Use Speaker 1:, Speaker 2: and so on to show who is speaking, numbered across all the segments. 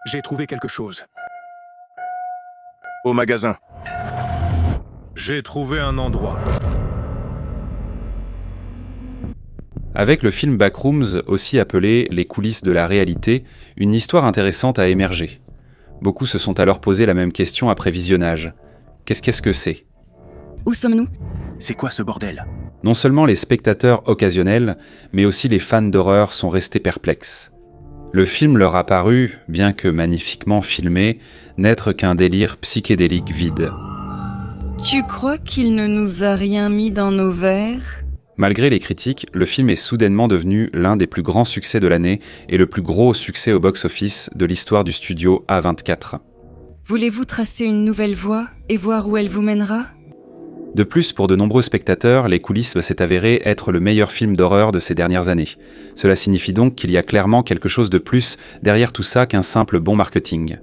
Speaker 1: J'ai trouvé quelque chose. Au magasin.
Speaker 2: J'ai trouvé un endroit.
Speaker 3: Avec le film Backrooms, aussi appelé Les coulisses de la réalité, une histoire intéressante a émergé. Beaucoup se sont alors posé la même question après visionnage. Qu'est-ce que c'est ?
Speaker 4: Où sommes-nous ?
Speaker 1: C'est quoi ce bordel?
Speaker 3: Non seulement les spectateurs occasionnels, mais aussi les fans d'horreur sont restés perplexes. Le film leur a paru, bien que magnifiquement filmé, n'être qu'un délire psychédélique vide.
Speaker 4: Tu crois qu'il ne nous a rien mis dans nos verres ?
Speaker 3: Malgré les critiques, le film est soudainement devenu l'un des plus grands succès de l'année et le plus gros succès au box-office de l'histoire du studio A24.
Speaker 4: Voulez-vous tracer une nouvelle voie et voir où elle vous mènera ?
Speaker 3: De plus, pour de nombreux spectateurs, Les coulisses s'est avéré être le meilleur film d'horreur de ces dernières années. Cela signifie donc qu'il y a clairement quelque chose de plus derrière tout ça qu'un simple bon marketing.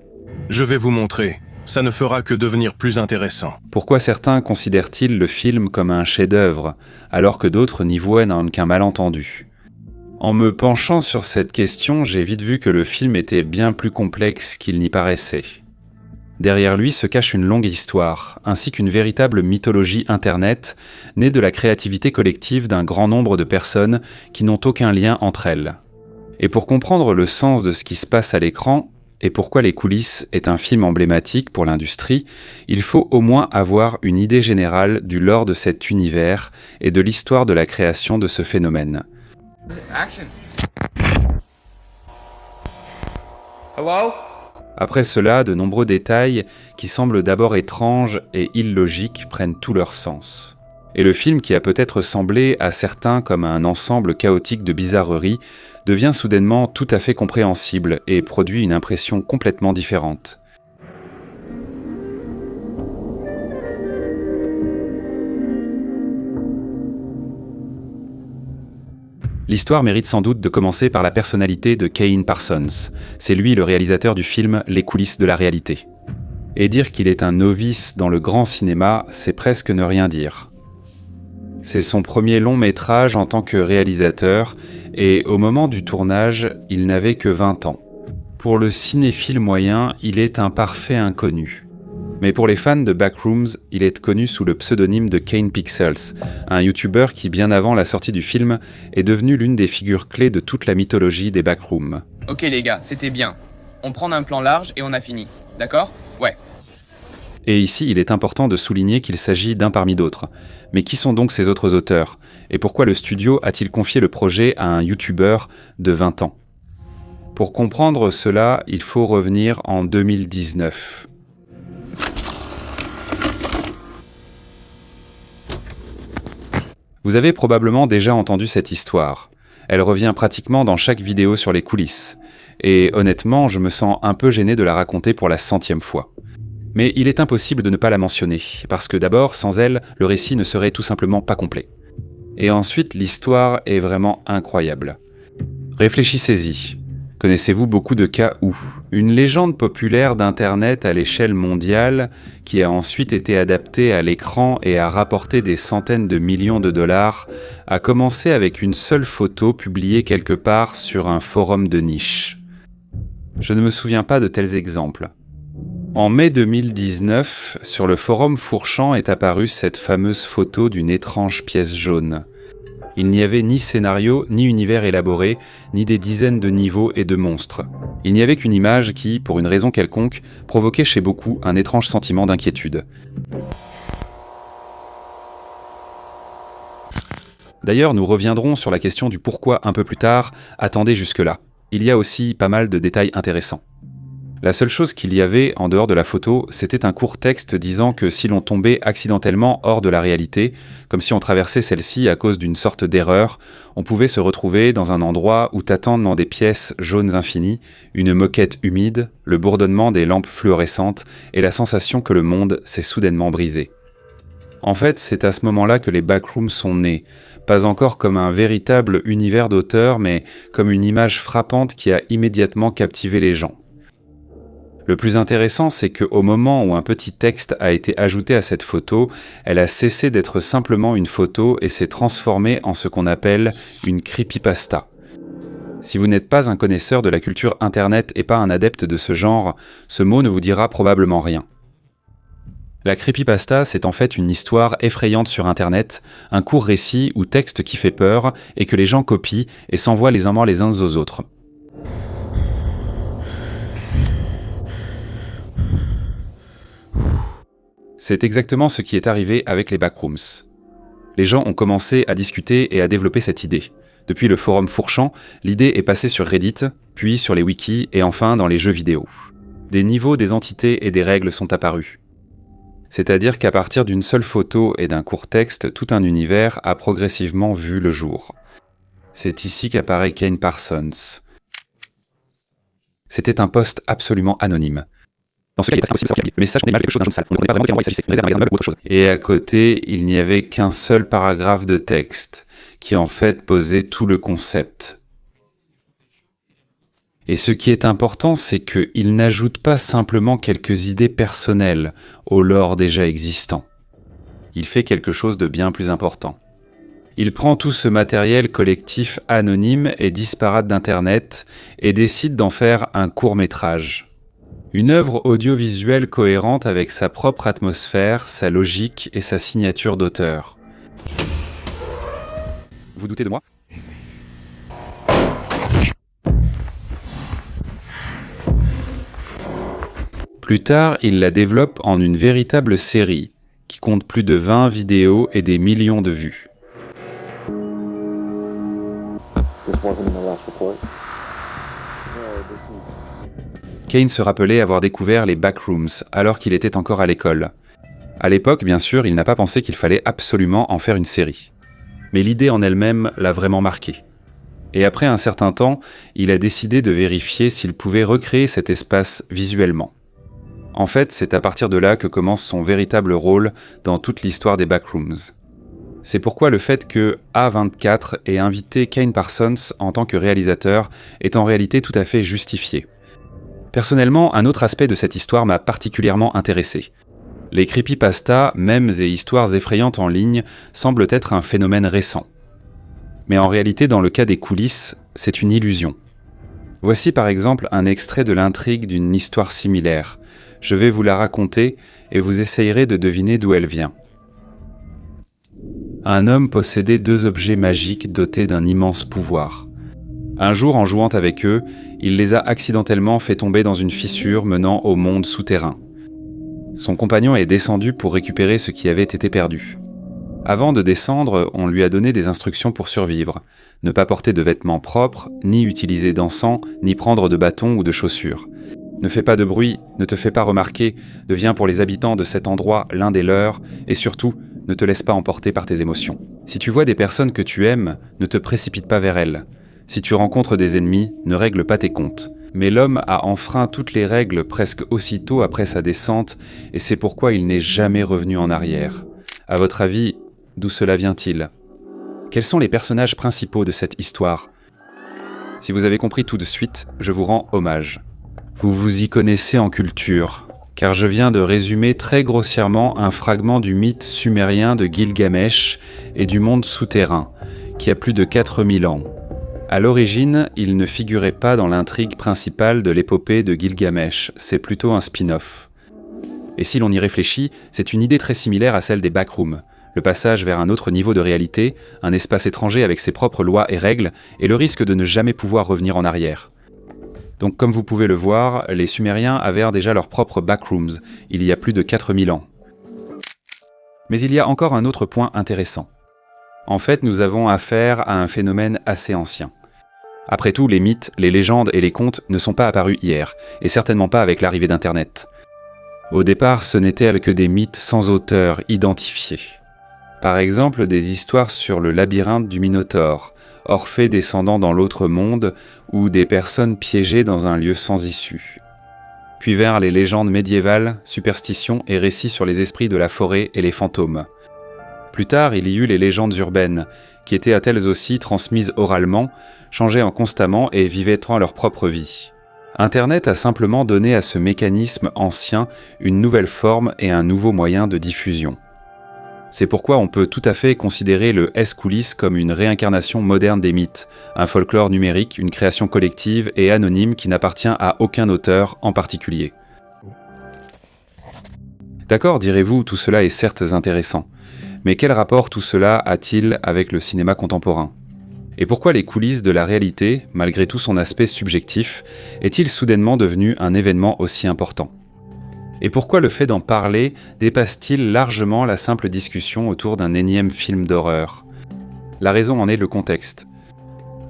Speaker 1: Je vais vous montrer. Ça ne fera que devenir plus intéressant.
Speaker 3: Pourquoi certains considèrent-ils le film comme un chef-d'œuvre, alors que d'autres n'y voient qu'un malentendu ? En me penchant sur cette question, j'ai vite vu que le film était bien plus complexe qu'il n'y paraissait. Derrière lui se cache une longue histoire, ainsi qu'une véritable mythologie Internet, née de la créativité collective d'un grand nombre de personnes qui n'ont aucun lien entre elles. Et pour comprendre le sens de ce qui se passe à l'écran, et pourquoi Les coulisses est un film emblématique pour l'industrie, il faut au moins avoir une idée générale du lore de cet univers et de l'histoire de la création de ce phénomène.
Speaker 5: Action. Hello?
Speaker 3: Après cela, de nombreux détails qui semblent d'abord étranges et illogiques prennent tout leur sens. Et le film, qui a peut-être semblé à certains comme un ensemble chaotique de bizarreries, devient soudainement tout à fait compréhensible et produit une impression complètement différente. L'histoire mérite sans doute de commencer par la personnalité de Kane Parsons. C'est lui le réalisateur du film Les coulisses de la réalité. Et dire qu'il est un novice dans le grand cinéma, c'est presque ne rien dire. C'est son premier long métrage en tant que réalisateur, et au moment du tournage, il n'avait que 20 ans. Pour le cinéphile moyen, il est un parfait inconnu. Mais pour les fans de Backrooms, il est connu sous le pseudonyme de Kane Pixels, un youtubeur qui, bien avant la sortie du film, est devenu l'une des figures clés de toute la mythologie des Backrooms.
Speaker 5: Ok les gars, c'était bien. On prend un plan large et on a fini. D'accord? Ouais.
Speaker 3: Et ici, il est important de souligner qu'il s'agit d'un parmi d'autres. Mais qui sont donc ces autres auteurs ? Et pourquoi le studio a-t-il confié le projet à un youtubeur de 20 ans ? Pour comprendre cela, il faut revenir en 2019. Vous avez probablement déjà entendu cette histoire. Elle revient pratiquement dans chaque vidéo sur les coulisses. Et honnêtement, je me sens un peu gêné de la raconter pour la 100e fois. Mais il est impossible de ne pas la mentionner, parce que d'abord, sans elle, le récit ne serait tout simplement pas complet. Et ensuite, l'histoire est vraiment incroyable. Réfléchissez-y. Connaissez-vous beaucoup de cas où une légende populaire d'Internet à l'échelle mondiale, qui a ensuite été adaptée à l'écran et a rapporté des centaines de millions de dollars, a commencé avec une seule photo publiée quelque part sur un forum de niche. Je ne me souviens pas de tels exemples. En mai 2019, sur le forum Fourchand est apparue cette fameuse photo d'une étrange pièce jaune. Il n'y avait ni scénario, ni univers élaboré, ni des dizaines de niveaux et de monstres. Il n'y avait qu'une image qui, pour une raison quelconque, provoquait chez beaucoup un étrange sentiment d'inquiétude. D'ailleurs, nous reviendrons sur la question du pourquoi un peu plus tard, attendez jusque-là. Il y a aussi pas mal de détails intéressants. La seule chose qu'il y avait, en dehors de la photo, c'était un court texte disant que si l'on tombait accidentellement hors de la réalité, comme si on traversait celle-ci à cause d'une sorte d'erreur, on pouvait se retrouver dans un endroit où t'attendent dans des pièces jaunes infinies, une moquette humide, le bourdonnement des lampes fluorescentes et la sensation que le monde s'est soudainement brisé. En fait, c'est à ce moment-là que les Backrooms sont nés, pas encore comme un véritable univers d'auteur, mais comme une image frappante qui a immédiatement captivé les gens. Le plus intéressant, c'est qu'au moment où un petit texte a été ajouté à cette photo, elle a cessé d'être simplement une photo et s'est transformée en ce qu'on appelle une creepypasta. Si vous n'êtes pas un connaisseur de la culture Internet et pas un adepte de ce genre, ce mot ne vous dira probablement rien. La creepypasta, c'est en fait une histoire effrayante sur Internet, un court récit ou texte qui fait peur et que les gens copient et s'envoient les uns morts les uns aux autres. C'est exactement ce qui est arrivé avec les backrooms. Les gens ont commencé à discuter et à développer cette idée. Depuis le forum Fourchant, l'idée est passée sur Reddit, puis sur les wikis et enfin dans les jeux vidéo. Des niveaux, des entités et des règles sont apparus. C'est-à-dire qu'à partir d'une seule photo et d'un court texte, tout un univers a progressivement vu le jour. C'est ici qu'apparaît Kane Parsons. C'était un post absolument anonyme. Dans ce cas, il est impossible de savoir le message contenait mal quelque chose d'un jaune sale. On ne comprenait pas vraiment de quel endroit il s'agissait, une réserve, un meuble ou autre chose. Et à côté, il n'y avait qu'un seul paragraphe de texte, qui en fait posait tout le concept. Et ce qui est important, c'est qu'il n'ajoute pas simplement quelques idées personnelles au lore déjà existant. Il fait quelque chose de bien plus important. Il prend tout ce matériel collectif anonyme et disparate d'Internet et décide d'en faire un court-métrage. Une œuvre audiovisuelle cohérente avec sa propre atmosphère, sa logique et sa signature d'auteur. Vous doutez de moi ? Plus tard, il la développe en une véritable série, qui compte plus de 20 vidéos et des millions de vues. Kane se rappelait avoir découvert les backrooms alors qu'il était encore à l'école. À l'époque, bien sûr, il n'a pas pensé qu'il fallait absolument en faire une série. Mais l'idée en elle-même l'a vraiment marqué. Et après un certain temps, il a décidé de vérifier s'il pouvait recréer cet espace visuellement. En fait, c'est à partir de là que commence son véritable rôle dans toute l'histoire des backrooms. C'est pourquoi le fait que A24 ait invité Kane Parsons en tant que réalisateur est en réalité tout à fait justifié. Personnellement, un autre aspect de cette histoire m'a particulièrement intéressé. Les creepypastas, mèmes et histoires effrayantes en ligne semblent être un phénomène récent. Mais en réalité, dans le cas des coulisses, c'est une illusion. Voici par exemple un extrait de l'intrigue d'une histoire similaire. Je vais vous la raconter et vous essayerez de deviner d'où elle vient. Un homme possédait 2 objets magiques dotés d'un immense pouvoir. Un jour, en jouant avec eux, il les a accidentellement fait tomber dans une fissure menant au monde souterrain. Son compagnon est descendu pour récupérer ce qui avait été perdu. Avant de descendre, on lui a donné des instructions pour survivre. Ne pas porter de vêtements propres, ni utiliser d'encens, ni prendre de bâtons ou de chaussures. Ne fais pas de bruit, ne te fais pas remarquer, deviens pour les habitants de cet endroit l'un des leurs, et surtout, ne te laisse pas emporter par tes émotions. Si tu vois des personnes que tu aimes, ne te précipite pas vers elles. Si tu rencontres des ennemis, ne règle pas tes comptes. Mais l'homme a enfreint toutes les règles presque aussitôt après sa descente, et c'est pourquoi il n'est jamais revenu en arrière. À votre avis, d'où cela vient-il ? Quels sont les personnages principaux de cette histoire ? Si vous avez compris tout de suite, je vous rends hommage. Vous vous y connaissez en culture, car je viens de résumer très grossièrement un fragment du mythe sumérien de Gilgamesh et du monde souterrain, qui a plus de 4000 ans. À l'origine, il ne figurait pas dans l'intrigue principale de l'épopée de Gilgamesh, c'est plutôt un spin-off. Et si l'on y réfléchit, c'est une idée très similaire à celle des backrooms, le passage vers un autre niveau de réalité, un espace étranger avec ses propres lois et règles, et le risque de ne jamais pouvoir revenir en arrière. Donc comme vous pouvez le voir, les Sumériens avaient déjà leurs propres backrooms, il y a plus de 4000 ans. Mais il y a encore un autre point intéressant. En fait, nous avons affaire à un phénomène assez ancien. Après tout, les mythes, les légendes et les contes ne sont pas apparus hier, et certainement pas avec l'arrivée d'Internet. Au départ, ce n'étaient que des mythes sans auteur identifiés. Par exemple, des histoires sur le labyrinthe du Minotaure, Orphée descendant dans l'autre monde, ou des personnes piégées dans un lieu sans issue. Puis vers les légendes médiévales, superstitions et récits sur les esprits de la forêt et les fantômes. Plus tard, il y eut les légendes urbaines, qui étaient elles aussi transmises oralement, changeant constamment et vivaient leur propre vie. Internet a simplement donné à ce mécanisme ancien une nouvelle forme et un nouveau moyen de diffusion. C'est pourquoi on peut tout à fait considérer le S-Coulisses comme une réincarnation moderne des mythes, un folklore numérique, une création collective et anonyme qui n'appartient à aucun auteur en particulier. D'accord, direz-vous, tout cela est certes intéressant. Mais quel rapport tout cela a-t-il avec le cinéma contemporain ? Et pourquoi les coulisses de la réalité, malgré tout son aspect subjectif, est-il soudainement devenu un événement aussi important ? Et pourquoi le fait d'en parler dépasse-t-il largement la simple discussion autour d'un énième film d'horreur ? La raison en est le contexte.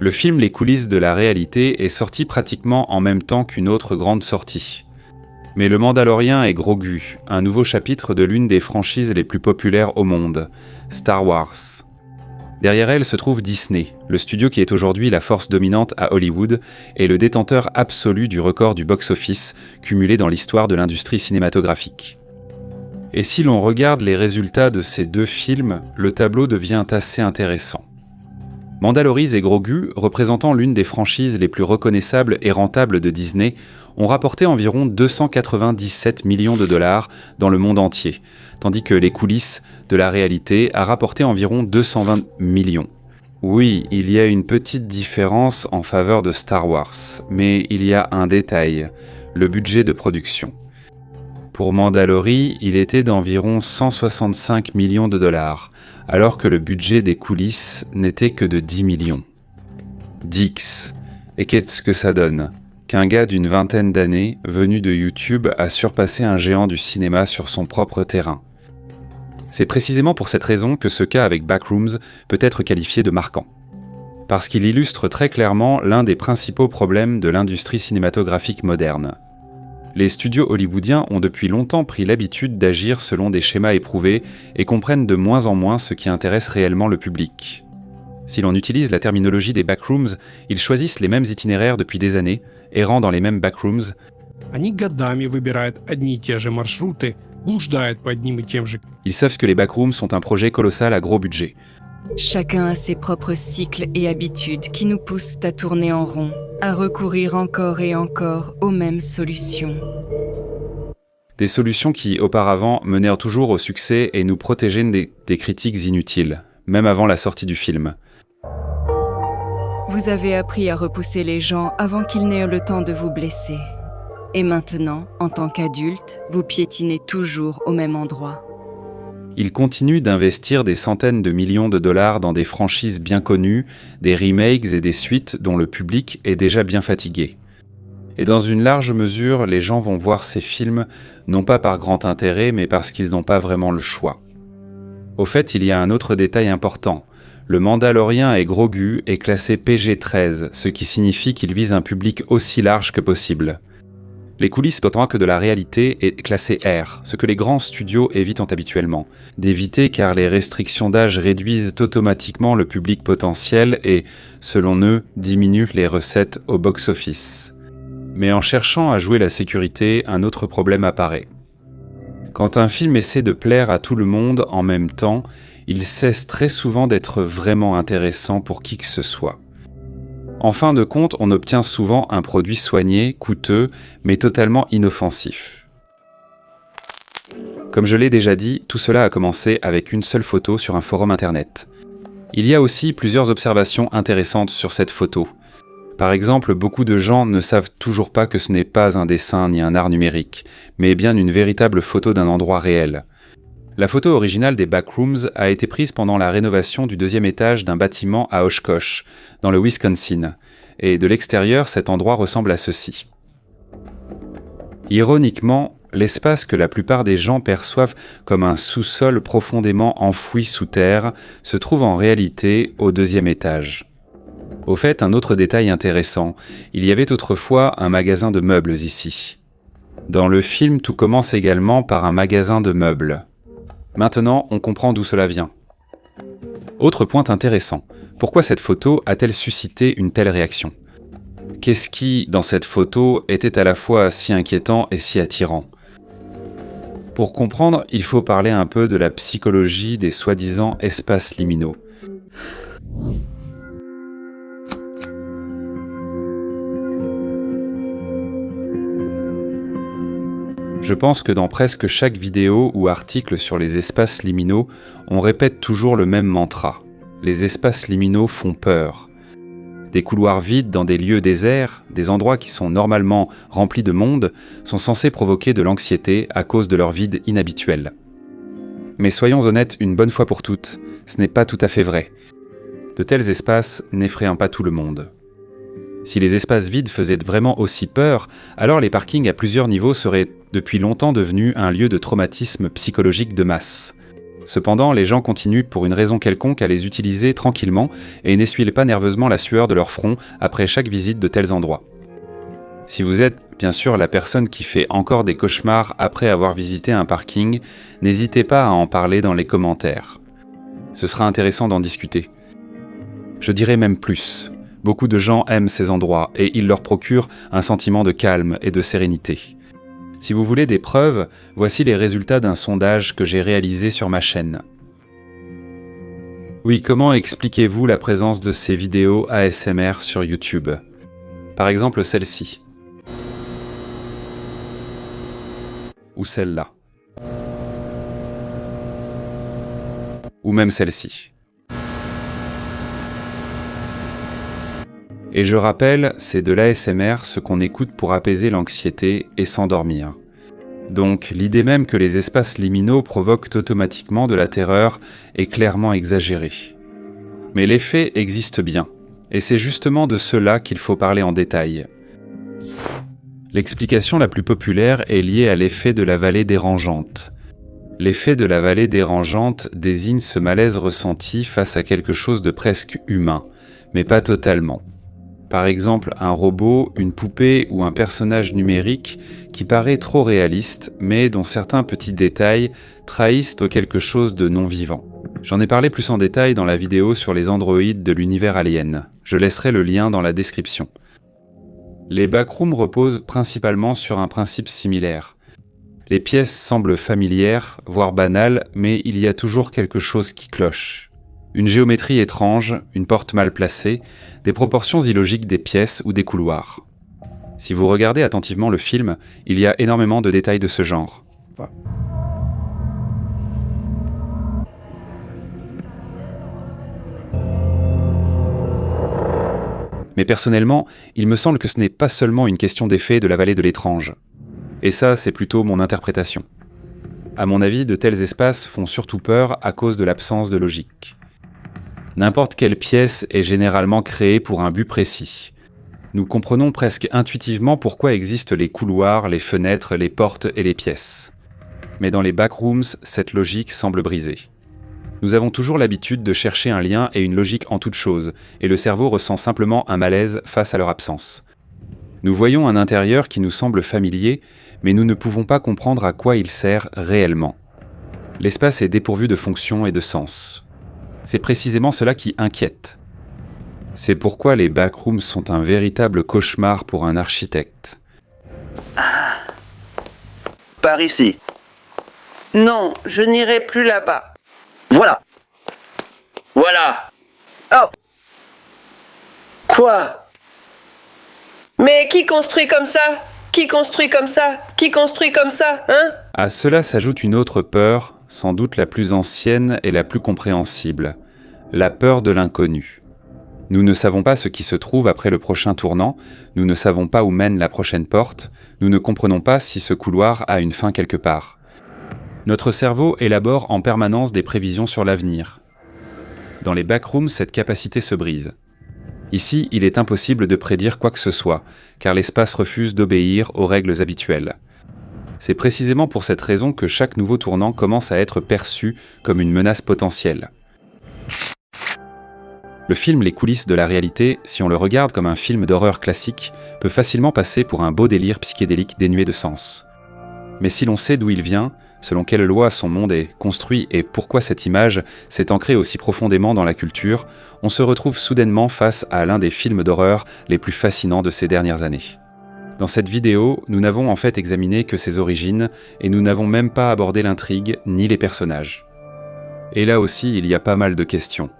Speaker 3: Le film Les coulisses de la réalité est sorti pratiquement en même temps qu'une autre grande sortie. Mais Le Mandalorien est Grogu, un nouveau chapitre de l'une des franchises les plus populaires au monde, Star Wars. Derrière elle se trouve Disney, le studio qui est aujourd'hui la force dominante à Hollywood et le détenteur absolu du record du box-office cumulé dans l'histoire de l'industrie cinématographique. Et si l'on regarde les résultats de ces deux films, le tableau devient assez intéressant. Mandalorian et Grogu, représentant l'une des franchises les plus reconnaissables et rentables de Disney, ont rapporté environ 297 millions de dollars dans le monde entier, tandis que Les coulisses de la réalité a rapporté environ 220 millions. Oui, il y a une petite différence en faveur de Star Wars, mais il y a un détail, le budget de production. Pour Mandalorian, il était d'environ 165 millions de dollars, alors que le budget des coulisses n'était que de 10 millions. Dix. Et qu'est-ce que ça donne ? Qu'un gars d'une vingtaine d'années, venu de YouTube, a surpassé un géant du cinéma sur son propre terrain. C'est précisément pour cette raison que ce cas avec Backrooms peut être qualifié de marquant. Parce qu'il illustre très clairement l'un des principaux problèmes de l'industrie cinématographique moderne. Les studios hollywoodiens ont depuis longtemps pris l'habitude d'agir selon des schémas éprouvés et comprennent de moins en moins ce qui intéresse réellement le public. Si l'on utilise la terminologie des backrooms, ils choisissent les mêmes itinéraires depuis des années, errant dans les mêmes backrooms.
Speaker 6: Они годами выбирают одни и те же маршруты, блуждают по одним и тем же.
Speaker 3: Ils savent que les backrooms sont un projet colossal à gros budget.
Speaker 4: Chacun a ses propres cycles et habitudes qui nous poussent à tourner en rond, à recourir encore et encore aux mêmes solutions.
Speaker 3: Des solutions qui, auparavant, menèrent toujours au succès et nous protégeaient des critiques inutiles, même avant la sortie du film.
Speaker 4: Vous avez appris à repousser les gens avant qu'ils n'aient le temps de vous blesser. Et maintenant, en tant qu'adulte, vous piétinez toujours au même endroit.
Speaker 3: Ils continuent d'investir des centaines de millions de dollars dans des franchises bien connues, des remakes et des suites dont le public est déjà bien fatigué. Et dans une large mesure, les gens vont voir ces films non pas par grand intérêt, mais parce qu'ils n'ont pas vraiment le choix. Au fait, il y a un autre détail important. Le Mandalorien et Grogu est classé PG-13, ce qui signifie qu'il vise un public aussi large que possible. Les coulisses d'autant que de la réalité est classé R, ce que les grands studios évitent habituellement. D'éviter car les restrictions d'âge réduisent automatiquement le public potentiel et, selon eux, diminuent les recettes au box-office. Mais en cherchant à jouer la sécurité, un autre problème apparaît. Quand un film essaie de plaire à tout le monde en même temps, il cesse très souvent d'être vraiment intéressant pour qui que ce soit. En fin de compte, on obtient souvent un produit soigné, coûteux, mais totalement inoffensif. Comme je l'ai déjà dit, tout cela a commencé avec une seule photo sur un forum internet. Il y a aussi plusieurs observations intéressantes sur cette photo. Par exemple, beaucoup de gens ne savent toujours pas que ce n'est pas un dessin ni un art numérique, mais bien une véritable photo d'un endroit réel. La photo originale des Backrooms a été prise pendant la rénovation du 2e étage d'un bâtiment à Oshkosh, dans le Wisconsin, et de l'extérieur, cet endroit ressemble à ceci. Ironiquement, l'espace que la plupart des gens perçoivent comme un sous-sol profondément enfoui sous terre se trouve en réalité au 2e étage. Au fait, un autre détail intéressant, il y avait autrefois un magasin de meubles ici. Dans le film, tout commence également par un magasin de meubles. Maintenant, on comprend d'où cela vient. Autre point intéressant, pourquoi cette photo a-t-elle suscité une telle réaction ? Qu'est-ce qui, dans cette photo, était à la fois si inquiétant et si attirant ? Pour comprendre, il faut parler un peu de la psychologie des soi-disant espaces liminaux. Je pense que dans presque chaque vidéo ou article sur les espaces liminaux, on répète toujours le même mantra. Les espaces liminaux font peur. Des couloirs vides dans des lieux déserts, des endroits qui sont normalement remplis de monde, sont censés provoquer de l'anxiété à cause de leur vide inhabituel. Mais soyons honnêtes une bonne fois pour toutes, ce n'est pas tout à fait vrai. De tels espaces n'effrayent pas tout le monde. Si les espaces vides faisaient vraiment aussi peur, alors les parkings à plusieurs niveaux seraient depuis longtemps devenus un lieu de traumatisme psychologique de masse. Cependant, les gens continuent pour une raison quelconque à les utiliser tranquillement et n'essuient pas nerveusement la sueur de leur front après chaque visite de tels endroits. Si vous êtes, bien sûr, la personne qui fait encore des cauchemars après avoir visité un parking, n'hésitez pas à en parler dans les commentaires. Ce sera intéressant d'en discuter. Je dirais même plus. Beaucoup de gens aiment ces endroits et ils leur procurent un sentiment de calme et de sérénité. Si vous voulez des preuves, voici les résultats d'un sondage que j'ai réalisé sur ma chaîne. Oui, comment expliquez-vous la présence de ces vidéos ASMR sur YouTube ? Par exemple celle-ci. Ou celle-là. Ou même celle-ci. Et je rappelle, c'est de l'ASMR ce qu'on écoute pour apaiser l'anxiété et s'endormir. Donc l'idée même que les espaces liminaux provoquent automatiquement de la terreur est clairement exagérée. Mais l'effet existe bien, et c'est justement de cela qu'il faut parler en détail. L'explication la plus populaire est liée à l'effet de la vallée dérangeante. L'effet de la vallée dérangeante désigne ce malaise ressenti face à quelque chose de presque humain, mais pas totalement. Par exemple, un robot, une poupée ou un personnage numérique qui paraît trop réaliste, mais dont certains petits détails trahissent au quelque chose de non-vivant. J'en ai parlé plus en détail dans la vidéo sur les androïdes de l'univers Alien. Je laisserai le lien dans la description. Les backrooms reposent principalement sur un principe similaire. Les pièces semblent familières, voire banales, mais il y a toujours quelque chose qui cloche. Une géométrie étrange, une porte mal placée, des proportions illogiques des pièces ou des couloirs. Si vous regardez attentivement le film, il y a énormément de détails de ce genre. Mais personnellement, il me semble que ce n'est pas seulement une question d'effet de la vallée de l'étrange. Et ça, c'est plutôt mon interprétation. À mon avis, de tels espaces font surtout peur à cause de l'absence de logique. N'importe quelle pièce est généralement créée pour un but précis. Nous comprenons presque intuitivement pourquoi existent les couloirs, les fenêtres, les portes et les pièces. Mais dans les backrooms, cette logique semble brisée. Nous avons toujours l'habitude de chercher un lien et une logique en toute chose, et le cerveau ressent simplement un malaise face à leur absence. Nous voyons un intérieur qui nous semble familier, mais nous ne pouvons pas comprendre à quoi il sert réellement. L'espace est dépourvu de fonction et de sens. C'est précisément cela qui inquiète. C'est pourquoi les backrooms sont un véritable cauchemar pour un architecte.
Speaker 7: Par ici. Non, je n'irai plus là-bas. Voilà. Voilà. Oh. Quoi? Mais qui construit comme ça? Qui construit comme ça? Qui construit comme ça, hein?
Speaker 3: À cela s'ajoute une autre peur, sans doute la plus ancienne et la plus compréhensible, la peur de l'inconnu. Nous ne savons pas ce qui se trouve après le prochain tournant, nous ne savons pas où mène la prochaine porte, nous ne comprenons pas si ce couloir a une fin quelque part. Notre cerveau élabore en permanence des prévisions sur l'avenir. Dans les backrooms, cette capacité se brise. Ici, il est impossible de prédire quoi que ce soit, car l'espace refuse d'obéir aux règles habituelles. C'est précisément pour cette raison que chaque nouveau tournant commence à être perçu comme une menace potentielle. Le film Les coulisses de la réalité, si on le regarde comme un film d'horreur classique, peut facilement passer pour un beau délire psychédélique dénué de sens. Mais si l'on sait d'où il vient, selon quelles lois son monde est construit et pourquoi cette image s'est ancrée aussi profondément dans la culture, on se retrouve soudainement face à l'un des films d'horreur les plus fascinants de ces dernières années. Dans cette vidéo, nous n'avons en fait examiné que ses origines et nous n'avons même pas abordé l'intrigue ni les personnages. Et là aussi, il y a pas mal de questions.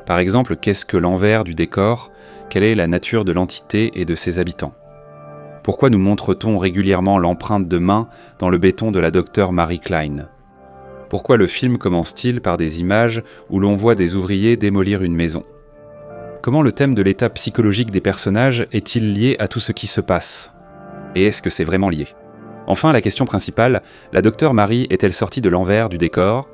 Speaker 3: Par exemple, qu'est-ce que l'envers du décor? Quelle est la nature de l'entité et de ses habitants? Pourquoi nous montre-t-on régulièrement l'empreinte de main dans le béton de la docteure Mary Klein? Pourquoi le film commence-t-il par des images où l'on voit des ouvriers démolir une maison? Comment le thème de l'état psychologique des personnages est-il lié à tout ce qui se passe? Et est-ce que c'est vraiment lié? Enfin, la question principale, la docteure Mary est-elle sortie de l'envers du décor?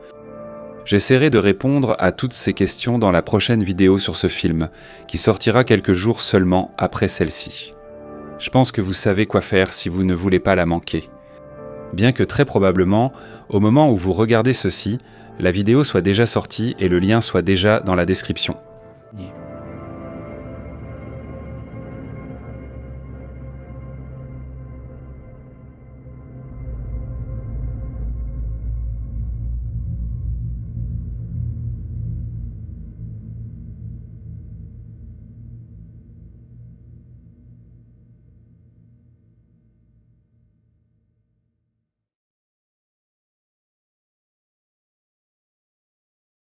Speaker 3: J'essaierai de répondre à toutes ces questions dans la prochaine vidéo sur ce film, qui sortira quelques jours seulement après celle-ci. Je pense que vous savez quoi faire si vous ne voulez pas la manquer. Bien que très probablement, au moment où vous regardez ceci, la vidéo soit déjà sortie et le lien soit déjà dans la description.
Speaker 6: Ні.